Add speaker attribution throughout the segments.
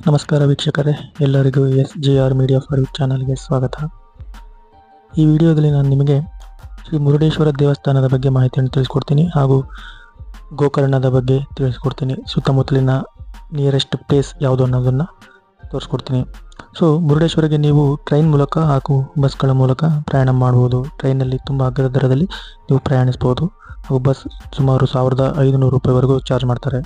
Speaker 1: ನಮಸ್ಕಾರ ವೀಕ್ಷಕರೇ, ಎಲ್ಲರಿಗೂ SJR ಮೀಡಿಯಾ ಫಾರ್ ಯು ಚಾನಲ್ಗೆ ಸ್ವಾಗತ. ಈ ವಿಡಿಯೋದಲ್ಲಿ ನಾನು ನಿಮಗೆ ಶ್ರೀ ಮುರುಡೇಶ್ವರ ದೇವಸ್ಥಾನದ ಬಗ್ಗೆ ಮಾಹಿತಿಯನ್ನು ತಿಳಿಸ್ಕೊಡ್ತೀನಿ ಹಾಗೂ ಗೋಕರ್ಣದ ಬಗ್ಗೆ ತಿಳಿಸ್ಕೊಡ್ತೀನಿ. ಸುತ್ತಮುತ್ತಲಿನ ನಿಯರೆಸ್ಟ್ ಪ್ಲೇಸ್ ಯಾವುದು ಅನ್ನೋದನ್ನು ತೋರಿಸ್ಕೊಡ್ತೀನಿ. ಸೊ ಮುರುಡೇಶ್ವರಕ್ಕೆ ನೀವು ಟ್ರೈನ್ ಮೂಲಕ ಹಾಗೂ ಬಸ್ಗಳ ಮೂಲಕ ಪ್ರಯಾಣ ಮಾಡ್ಬೋದು. ಟ್ರೈನಲ್ಲಿ ತುಂಬ ಅಗ್ಗದ ದರದಲ್ಲಿ ನೀವು ಪ್ರಯಾಣಿಸ್ಬೋದು ಹಾಗೂ ಬಸ್ ಸುಮಾರು 1500 ರೂಪಾಯಿವರೆಗೂ ಚಾರ್ಜ್ ಮಾಡ್ತಾರೆ.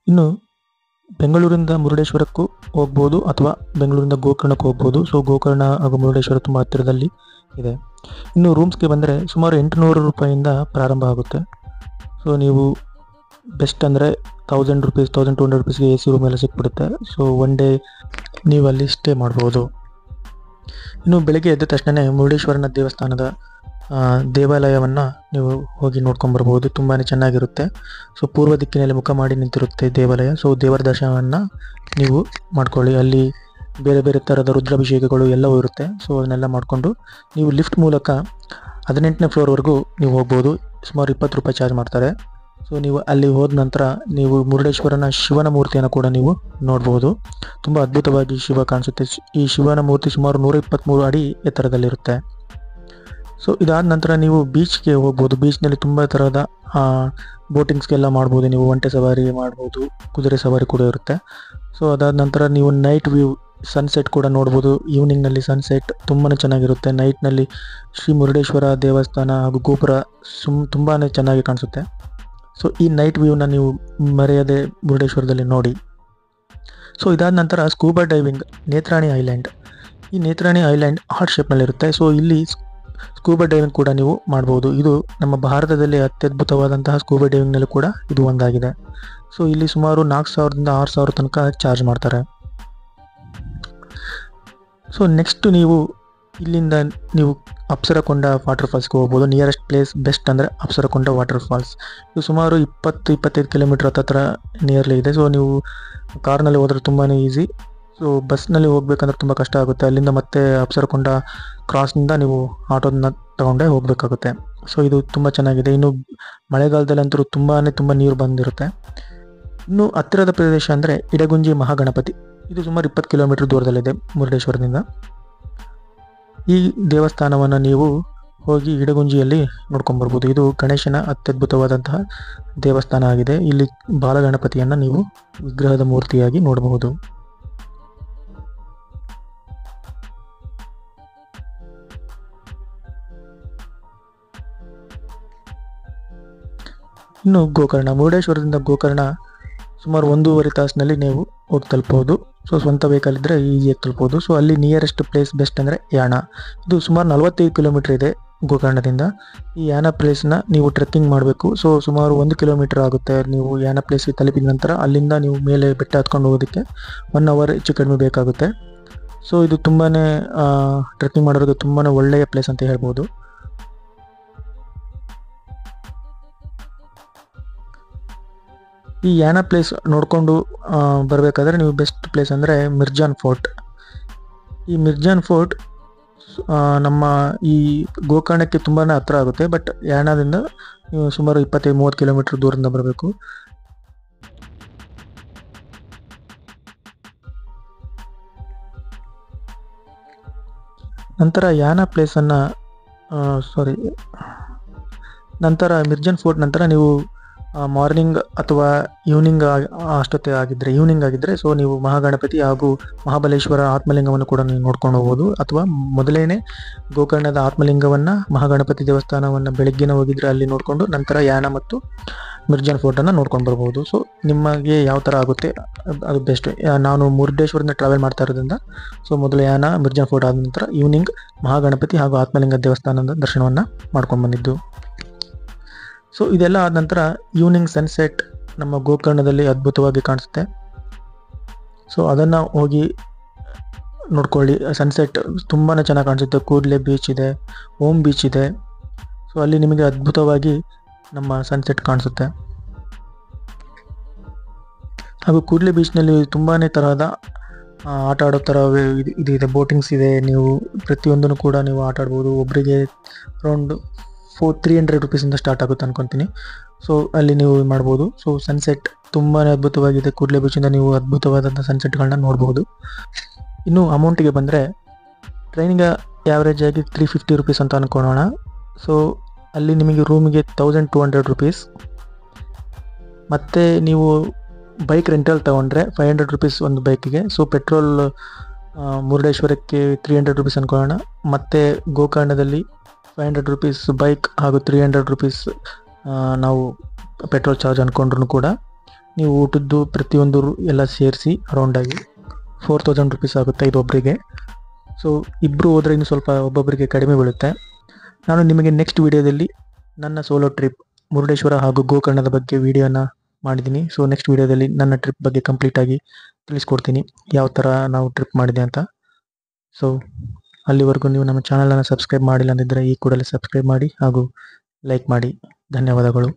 Speaker 1: ಇನ್ನು ಬೆಂಗಳೂರಿಂದ ಮುರುಡೇಶ್ವರಕ್ಕೂ ಹೋಗ್ಬೋದು ಅಥವಾ ಬೆಂಗಳೂರಿಂದ ಗೋಕರ್ಣಕ್ಕೂ ಹೋಗ್ಬೋದು. ಸೊ ಗೋಕರ್ಣ ಹಾಗೂ ಮುರುಡೇಶ್ವರ ತುಂಬ ಹತ್ತಿರದಲ್ಲಿ ಇದೆ. ಇನ್ನು ರೂಮ್ಸ್ಗೆ ಬಂದರೆ ಸುಮಾರು 800 ರೂಪಾಯಿಯಿಂದ ಪ್ರಾರಂಭ ಆಗುತ್ತೆ. ಸೊ ನೀವು ಬೆಸ್ಟ್ ಅಂದರೆ 1000 ರೂಪೀಸ್ 1200 ರೂಪೀಸ್ಗೆ AC ರೂಮ್ ಎಲ್ಲ ಸಿಕ್ಬಿಡುತ್ತೆ. ಸೊ ಒನ್ ಡೇ ನೀವು ಅಲ್ಲಿ ಸ್ಟೇ ಮಾಡ್ಬೋದು. ಇನ್ನು ಬೆಳಗ್ಗೆ ಎದ್ದ ತಕ್ಷಣ ಮುರುಡೇಶ್ವರನ ದೇವಸ್ಥಾನದ ದೇವಾಲಯವನ್ನು ನೀವು ಹೋಗಿ ನೋಡ್ಕೊಂಬರ್ಬೋದು. ತುಂಬಾ ಚೆನ್ನಾಗಿರುತ್ತೆ. ಸೊ ಪೂರ್ವ ದಿಕ್ಕಿನಲ್ಲಿ ಮುಖ ಮಾಡಿ ನಿಂತಿರುತ್ತೆ ದೇವಾಲಯ. ಸೊ ದೇವರ ದರ್ಶನವನ್ನು ನೀವು ಮಾಡ್ಕೊಳ್ಳಿ. ಅಲ್ಲಿ ಬೇರೆ ಬೇರೆ ಥರದ ರುದ್ರಾಭಿಷೇಕಗಳು ಎಲ್ಲವೂ ಇರುತ್ತೆ. ಸೊ ಅದನ್ನೆಲ್ಲ ಮಾಡಿಕೊಂಡು ನೀವು ಲಿಫ್ಟ್ ಮೂಲಕ 18ನೇ ಫ್ಲೋರ್ವರೆಗೂ ನೀವು ಹೋಗ್ಬೋದು. ಸುಮಾರು 20 ರೂಪಾಯಿ ಚಾರ್ಜ್ ಮಾಡ್ತಾರೆ. ಸೊ ನೀವು ಅಲ್ಲಿ ಹೋದ ನಂತರ ನೀವು ಮುರುಡೇಶ್ವರನ ಶಿವನ ಮೂರ್ತಿಯನ್ನು ಕೂಡ ನೀವು ನೋಡ್ಬೋದು. ತುಂಬ ಅದ್ಭುತವಾಗಿ ಶಿವ ಕಾಣಿಸುತ್ತೆ. ಈ ಶಿವನ ಮೂರ್ತಿ ಸುಮಾರು 123 ಅಡಿ ಎತ್ತರದಲ್ಲಿರುತ್ತೆ. ಸೊ ಇದಾದ ನಂತರ ನೀವು ಬೀಚ್ಗೆ ಹೋಗ್ಬೋದು. ಬೀಚ್ನಲ್ಲಿ ತುಂಬ ಥರದ ಬೋಟಿಂಗ್ಸ್ಗೆಲ್ಲ ಮಾಡ್ಬೋದು. ನೀವು ಒಂಟೆ ಸವಾರಿ ಮಾಡ್ಬೋದು, ಕುದುರೆ ಸವಾರಿ ಕೂಡ ಇರುತ್ತೆ. ಸೊ ಅದಾದ ನಂತರ ನೀವು ನೈಟ್ ವ್ಯೂ ಸನ್ಸೆಟ್ ಕೂಡ ನೋಡ್ಬೋದು. ಈವ್ನಿಂಗ್ನಲ್ಲಿ ಸನ್ಸೆಟ್ ತುಂಬಾ ಚೆನ್ನಾಗಿರುತ್ತೆ. ನೈಟ್ನಲ್ಲಿ ಶ್ರೀ ಮುರುಡೇಶ್ವರ ದೇವಸ್ಥಾನ ಹಾಗೂ ಗೋಪುರ ತುಂಬಾ ಚೆನ್ನಾಗಿ ಕಾಣಿಸುತ್ತೆ. ಸೊ ಈ ನೈಟ್ ವ್ಯೂನ ನೀವು ಮರೆಯದೆ ಮುರುಡೇಶ್ವರದಲ್ಲಿ ನೋಡಿ. ಸೊ ಇದಾದ ನಂತರ ಸ್ಕೂಬಾ ಡೈವಿಂಗ್ ನೇತ್ರಾಣಿ ಐಲ್ಯಾಂಡ್. ಈ ನೇತ್ರಾಣಿ ಐಲ್ಯಾಂಡ್ ಹಾರ್ಟ್ ಶೇಪ್ನಲ್ಲಿರುತ್ತೆ. ಸೊ ಇಲ್ಲಿ ಸ್ಕೂಬಾ ಡೈವಿಂಗ್ ಕೂಡ ನೀವು ಮಾಡ್ಬೋದು. ಇದು ನಮ್ಮ ಭಾರತದಲ್ಲಿ ಅತ್ಯದ್ಭುತವಾದಂತಹ ಸ್ಕೂಬಾ ಡೈವಿಂಗ್ನಲ್ಲಿ ಕೂಡ ಇದು ಒಂದಾಗಿದೆ. ಸೊ ಇಲ್ಲಿ ಸುಮಾರು 4000ದಿಂದ 6000 ತನಕ ಚಾರ್ಜ್ ಮಾಡ್ತಾರೆ. ಸೊ ನೆಕ್ಸ್ಟ್ ನೀವು ಇಲ್ಲಿಂದ ನೀವು ಅಪ್ಸರಕೊಂಡ ವಾಟರ್ ಫಾಲ್ಸ್ಗೆ ಹೋಗ್ಬೋದು. ನಿಯರೆಸ್ಟ್ ಪ್ಲೇಸ್ ಬೆಸ್ಟ್ ಅಂದರೆ ಅಪ್ಸರಕೊಂಡ ವಾಟರ್ ಫಾಲ್ಸ್. ಇದು ಸುಮಾರು 20-25 ಕಿಲೋಮೀಟರ್ ಹತ್ತಿರ ನಿಯರ್ಲಿ ಇದೆ. ಸೊ ನೀವು ಕಾರ್ನಲ್ಲಿ ಹೋದರೆ ತುಂಬಾ ಈಸಿ. ಸೊ ಬಸ್ನಲ್ಲಿ ಹೋಗ್ಬೇಕಂದ್ರೆ ತುಂಬ ಕಷ್ಟ ಆಗುತ್ತೆ. ಅಲ್ಲಿಂದ ಮತ್ತೆ ಅಪ್ಸರಕೊಂಡ ಕ್ರಾಸ್ನಿಂದ ನೀವು ಆಟೋದನ್ನ ತಗೊಂಡೇ ಹೋಗಬೇಕಾಗುತ್ತೆ. ಸೊ ಇದು ತುಂಬ ಚೆನ್ನಾಗಿದೆ. ಇನ್ನು ಮಳೆಗಾಲದಲ್ಲಂತೂ ತುಂಬ ನೀರು ಬಂದಿರುತ್ತೆ. ಇನ್ನು ಹತ್ತಿರದ ಪ್ರದೇಶ ಅಂದರೆ ಇಡಗುಂಜಿ ಮಹಾಗಣಪತಿ. ಇದು ಸುಮಾರು 20 ಕಿಲೋಮೀಟರ್ ದೂರದಲ್ಲಿದೆ ಮುರುಡೇಶ್ವರದಿಂದ. ಈ ದೇವಸ್ಥಾನವನ್ನು ನೀವು ಹೋಗಿ ಇಡಗುಂಜಿಯಲ್ಲಿ ನೋಡ್ಕೊಂಬರ್ಬೋದು. ಇದು ಗಣೇಶನ ಅತ್ಯದ್ಭುತವಾದಂತಹ ದೇವಸ್ಥಾನ ಆಗಿದೆ. ಇಲ್ಲಿ ಬಾಲಗಣಪತಿಯನ್ನು ನೀವು ವಿಗ್ರಹದ ಮೂರ್ತಿಯಾಗಿ ನೋಡಬಹುದು. ಇನ್ನು ಗೋಕರ್ಣ, ಮುರುಡೇಶ್ವರದಿಂದ ಗೋಕರ್ಣ ಸುಮಾರು 1.5 ತಾಸಿನಲ್ಲಿ ನೀವು ಹೋಗಿ ತಲುಪಬಹುದು. ಸೊ ಸ್ವಂತ ವೆಹಿಕಲ್ ಇದ್ದರೆ ಈಸಿಯಾಗಿ ತಲುಪಬಹುದು. ಸೊ ಅಲ್ಲಿ ನಿಯರೆಸ್ಟ್ ಪ್ಲೇಸ್ ಬೆಸ್ಟ್ ಅಂದರೆ ಯಾಣ. ಇದು ಸುಮಾರು 45 ಕಿಲೋಮೀಟರ್ ಇದೆ ಗೋಕರ್ಣದಿಂದ. ಈ ಯಾಣ ಪ್ಲೇಸ್ನ ನೀವು ಟ್ರೆಕ್ಕಿಂಗ್ ಮಾಡಬೇಕು. ಸೊ ಸುಮಾರು 1 ಕಿಲೋಮೀಟರ್ ಆಗುತ್ತೆ. ನೀವು ಯಾಣ ಪ್ಲೇಸ್ಗೆ ತಲುಪಿದ ನಂತರ ಅಲ್ಲಿಂದ ನೀವು ಮೇಲೆ ಬೆಟ್ಟ ಹತ್ಕೊಂಡು ಹೋಗೋದಕ್ಕೆ 1 ಅವರ್ ಹೆಚ್ಚು ಕಡಿಮೆ ಬೇಕಾಗುತ್ತೆ. ಸೊ ಇದು ತುಂಬಾ ಟ್ರೆಕ್ಕಿಂಗ್ ಮಾಡೋರಿಗೆ ತುಂಬಾ ಒಳ್ಳೆಯ ಪ್ಲೇಸ್ ಅಂತ ಹೇಳ್ಬೋದು. ಈ ಯಾಣ ಪ್ಲೇಸ್ ನೋಡಿಕೊಂಡು ಬರಬೇಕಾದ್ರೆ ನೀವು ಬೆಸ್ಟ್ ಪ್ಲೇಸ್ ಅಂದರೆ ಮಿರ್ಜಾನ್ ಫೋರ್ಟ್. ಈ ಮಿರ್ಜಾನ್ ಫೋರ್ಟ್ ನಮ್ಮ ಈ ಗೋಕರ್ಣಕ್ಕೆ ತುಂಬಾ ಹತ್ತಿರ ಆಗುತ್ತೆ. ಬಟ್ ಯಾಣದಿಂದ ನೀವು ಸುಮಾರು 25-30 ಕಿಲೋಮೀಟರ್ ದೂರದಿಂದ ಬರಬೇಕು. ನಂತರ ಯಾಣ ಪ್ಲೇಸನ್ನು ನಂತರ ಮಿರ್ಜಾನ್ ಫೋರ್ಟ್ ನಂತರ ನೀವು ಮಾರ್ನಿಂಗ್ ಅಥವಾ ಈವ್ನಿಂಗ್ ಆಗಿದ್ದರೆ ಸೊ ನೀವು ಮಹಾಗಣಪತಿ ಹಾಗೂ ಮಹಾಬಲೇಶ್ವರ ಆತ್ಮಲಿಂಗವನ್ನು ಕೂಡ ನೀವು ನೋಡ್ಕೊಂಡು ಹೋಗ್ಬೋದು. ಅಥವಾ ಮೊದಲೇನೆ ಗೋಕರ್ಣದ ಆತ್ಮಲಿಂಗವನ್ನು ಮಹಾಗಣಪತಿ ದೇವಸ್ಥಾನವನ್ನು ಬೆಳಗ್ಗಿನ ಹೋಗಿದ್ರೆ ಅಲ್ಲಿ ನೋಡಿಕೊಂಡು ನಂತರ ಯಾಣ ಮತ್ತು ಮಿರ್ಜಾನ್ ಫೋರ್ಟನ್ನು ನೋಡ್ಕೊಂಡು ಬರ್ಬೋದು. ಸೊ ನಿಮಗೆ ಯಾವ ಥರ ಆಗುತ್ತೆ ಅದು ಬೆಸ್ಟ್. ನಾನು ಮುರುಡೇಶ್ವರದಿಂದ ಟ್ರಾವೆಲ್ ಮಾಡ್ತಾ ಇರೋದ್ರಿಂದ ಸೊ ಮೊದಲು ಯಾಣ ಮಿರ್ಜಾನ್ ಫೋರ್ಟ್ ಆದ ನಂತರ ಈವ್ನಿಂಗ್ ಮಹಾಗಣಪತಿ ಹಾಗೂ ಆತ್ಮಲಿಂಗ ದೇವಸ್ಥಾನದ ದರ್ಶನವನ್ನು ಮಾಡ್ಕೊಂಡು ಬಂದಿದ್ದು. ಸೊ ಇದೆಲ್ಲ ಆದ ನಂತರ ಈವ್ನಿಂಗ್ ಸನ್ಸೆಟ್ ನಮ್ಮ ಗೋಕರ್ಣದಲ್ಲಿ ಅದ್ಭುತವಾಗಿ ಕಾಣಿಸುತ್ತೆ. ಸೊ ಅದನ್ನು ಹೋಗಿ ನೋಡ್ಕೊಳ್ಳಿ. ಸನ್ಸೆಟ್ ತುಂಬಾ ಚೆನ್ನಾಗಿ ಕಾಣಿಸುತ್ತೆ. ಕೂಡ್ಲೆ ಬೀಚ್ ಇದೆ, ಓಮ್ ಬೀಚ್ ಇದೆ. ಸೊ ಅಲ್ಲಿ ನಿಮಗೆ ಅದ್ಭುತವಾಗಿ ನಮ್ಮ ಸನ್ಸೆಟ್ ಕಾಣಿಸುತ್ತೆ. ಹಾಗೂ ಕೂಡ್ಲೆ ಬೀಚ್ನಲ್ಲಿ ತುಂಬಾ ತರಹದ ಆಟ ಆಡೋ ಥರ ಇದು ಇದೆ, ಬೋಟಿಂಗ್ಸ್ ಇದೆ. ನೀವು ಪ್ರತಿಯೊಂದನ್ನು ಕೂಡ ನೀವು ಆಟ ಆಡ್ಬೋದು. ಒಬ್ಬರಿಗೆ ಅರೌಂಡ್ 300 ರುಪೀಸಿಂದ ಸ್ಟಾರ್ಟ್ ಆಗುತ್ತೆ ಅನ್ಕೊತೀನಿ. ಸೊ ಅಲ್ಲಿ ನೀವು ಮಾಡ್ಬೋದು. ಸೊ ಸನ್ಸೆಟ್ ತುಂಬಾ ಅದ್ಭುತವಾಗಿದೆ. ಕೂಡ್ಲೆ ಬೀಚಿಂದ ನೀವು ಅದ್ಭುತವಾದಂಥ ಸನ್ಸೆಟ್ಗಳನ್ನ ನೋಡ್ಬೋದು. ಇನ್ನು ಅಮೌಂಟಿಗೆ ಬಂದರೆ ಟ್ರೈನಿಗೆ ಆ್ಯಾವ್ರೇಜ್ ಆಗಿ 350 ರುಪೀಸ್ ಅಂತ ಅಂದ್ಕೊಳ್ಳೋಣ. ಸೊ ಅಲ್ಲಿ ನಿಮಗೆ ರೂಮಿಗೆ 1200 ರುಪೀಸ್. ಮತ್ತು ನೀವು ಬೈಕ್ ರೆಂಟಲ್ ತೊಗೊಂಡ್ರೆ 500 ರುಪೀಸ್ ಒಂದು ಬೈಕಿಗೆ. ಸೊ ಪೆಟ್ರೋಲ್ ಮುರುಡೇಶ್ವರಕ್ಕೆ 300 ರುಪೀಸ್ ಅಂದ್ಕೊಳ್ಳೋಣ. ಮತ್ತು ಗೋಕರ್ಣದಲ್ಲಿ 500 ರುಪೀಸ್ ಬೈಕ್ ಹಾಗೂ 300 ರುಪೀಸ್ ನಾವು ಪೆಟ್ರೋಲ್ ಚಾರ್ಜ್ ಅಂದ್ಕೊಂಡ್ರು ಕೂಡ ನೀವು ಊಟದ್ದು ಪ್ರತಿಯೊಂದು ಎಲ್ಲ ಸೇರಿಸಿ ಅರೌಂಡಾಗಿ 4000 ರುಪೀಸ್ ಆಗುತ್ತೆ ಇದು ಒಬ್ಬರಿಗೆ. ಸೊ ಇಬ್ಬರು ಹೋದರೆ ಇನ್ನು ಸ್ವಲ್ಪ ಒಬ್ಬೊಬ್ಬರಿಗೆ ಕಡಿಮೆ ಬೀಳುತ್ತೆ. ನಾನು ನಿಮಗೆ ನೆಕ್ಸ್ಟ್ ವಿಡಿಯೋದಲ್ಲಿ ನನ್ನ ಸೋಲೋ ಟ್ರಿಪ್ ಮುರುಡೇಶ್ವರ ಹಾಗೂ ಗೋಕರ್ಣದ ಬಗ್ಗೆ ವಿಡಿಯೋನ ಮಾಡಿದ್ದೀನಿ. ಸೊ ನೆಕ್ಸ್ಟ್ ವಿಡಿಯೋದಲ್ಲಿ ನನ್ನ ಟ್ರಿಪ್ ಬಗ್ಗೆ ಕಂಪ್ಲೀಟಾಗಿ ತಿಳಿಸ್ಕೊಡ್ತೀನಿ, ಯಾವ ಥರ ನಾವು ಟ್ರಿಪ್ ಮಾಡಿದೆ ಅಂತ. ಸೊ ಅಲ್ಲಿವರೆಗೂ ನೀವು ನಮ್ಮ ಚಾನಲನ್ನು ಸಬ್ಸ್ಕ್ರೈಬ್ ಮಾಡಿಲ್ಲ ಅಂದಿದ್ದರೆ ಈ ಕೂಡಲೇ ಸಬ್ಸ್ಕ್ರೈಬ್ ಮಾಡಿ ಹಾಗೂ ಲೈಕ್ ಮಾಡಿ. ಧನ್ಯವಾದಗಳು.